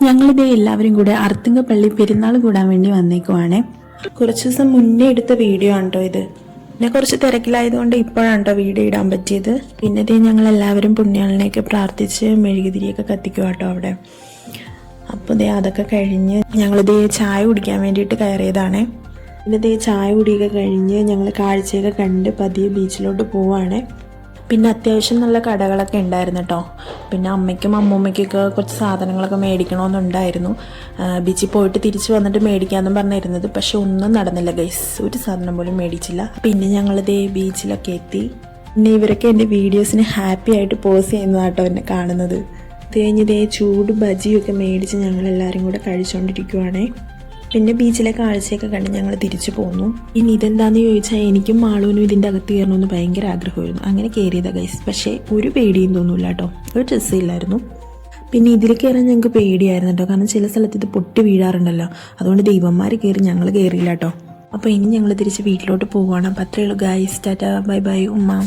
ഞങ്ങളിതേ എല്ലാവരും കൂടെ അർത്തുങ്കപ്പള്ളി പെരുന്നാൾ കൂടാൻ വേണ്ടി വന്നേക്കുവാണേ. കുറച്ച് ദിവസം മുന്നേ എടുത്ത വീഡിയോ ആണ് കേട്ടോ ഇത്. പിന്നെ കുറച്ച് തിരക്കിലായതുകൊണ്ട് ഇപ്പോഴാണ് കേട്ടോ വീഡിയോ ഇടാൻ പറ്റിയത്. പിന്നെ ഇതേ ഞങ്ങൾ എല്ലാവരും പുണ്യാളനെയൊക്കെ പ്രാർത്ഥിച്ച് മെഴുകുതിരിയൊക്കെ കത്തിക്കുക കേട്ടോ അവിടെ. അപ്പോൾ ഇതേ അതൊക്കെ കഴിഞ്ഞ് ഞങ്ങളിതേ ചായ കുടിക്കാൻ വേണ്ടിയിട്ട് കയറിയതാണേ. പിന്നെ ഇതേ ചായ കുടിയൊക്കെ കഴിഞ്ഞ് ഞങ്ങൾ കാഴ്ചയൊക്കെ കണ്ട് പതിയെ ബീച്ചിലോട്ട് പോവുകയാണേ. പിന്നെ അത്യാവശ്യം നല്ല കടകളൊക്കെ ഉണ്ടായിരുന്നു കേട്ടോ. പിന്നെ അമ്മയ്ക്കും അമ്മൂമ്മയ്ക്കൊക്കെ കുറച്ച് സാധനങ്ങളൊക്കെ മേടിക്കണമെന്നുണ്ടായിരുന്നു. ബീച്ചിൽ പോയിട്ട് തിരിച്ച് വന്നിട്ട് മേടിക്കാമെന്നും പറഞ്ഞിരുന്നത്. പക്ഷെ ഒന്നും നടന്നില്ല ഗൈസ്, ഒരു സാധനം പോലും മേടിച്ചില്ല. പിന്നെ ഞങ്ങളിതേ ബീച്ചിലൊക്കെ എത്തി. പിന്നെ ഇവരൊക്കെ എൻ്റെ വീഡിയോസിന് ഹാപ്പി ആയിട്ട് പോസ് ചെയ്യുന്നതാട്ടോ എന്നെ കാണുന്നത്. തേഞ്ഞിതേ ചൂട് ബജിയൊക്കെ മേടിച്ച് ഞങ്ങളെല്ലാവരും കൂടെ കഴിച്ചുകൊണ്ടിരിക്കുവാണേ. പിന്നെ ബീച്ചിലെ കാഴ്ചയൊക്കെ കണ്ട് ഞങ്ങൾ തിരിച്ചു പോന്നു. ഇനി ഇതെന്താണെന്ന് ചോദിച്ചാൽ എനിക്കും മാളൂനും ഇതിൻ്റെ അകത്ത് കയറണമെന്ന് ഭയങ്കര ആഗ്രഹമായിരുന്നു. അങ്ങനെ കയറിയതാ ഗൈസ്. പക്ഷേ ഒരു പേടിയും തോന്നില്ല കേട്ടോ, ഒരു ഡ്രസ്സില്ലായിരുന്നു. പിന്നെ ഇതിൽ കയറാൻ ഞങ്ങൾക്ക് പേടിയായിരുന്നു കേട്ടോ, കാരണം ചില സ്ഥലത്ത് ഇത് പൊട്ടി വീഴാറുണ്ടല്ലോ. അതുകൊണ്ട് ദൈവന്മാർ കയറി, ഞങ്ങൾ കയറിയില്ല കേട്ടോ. അപ്പോൾ ഇനി ഞങ്ങൾ തിരിച്ച് വീട്ടിലോട്ട് പോവുകയാണ്. അപ്പോൾ അത്രയേ ഉള്ളൂ ഗൈസ്. ടാറ്റാ, ബൈ ബൈ ഉമ്മ.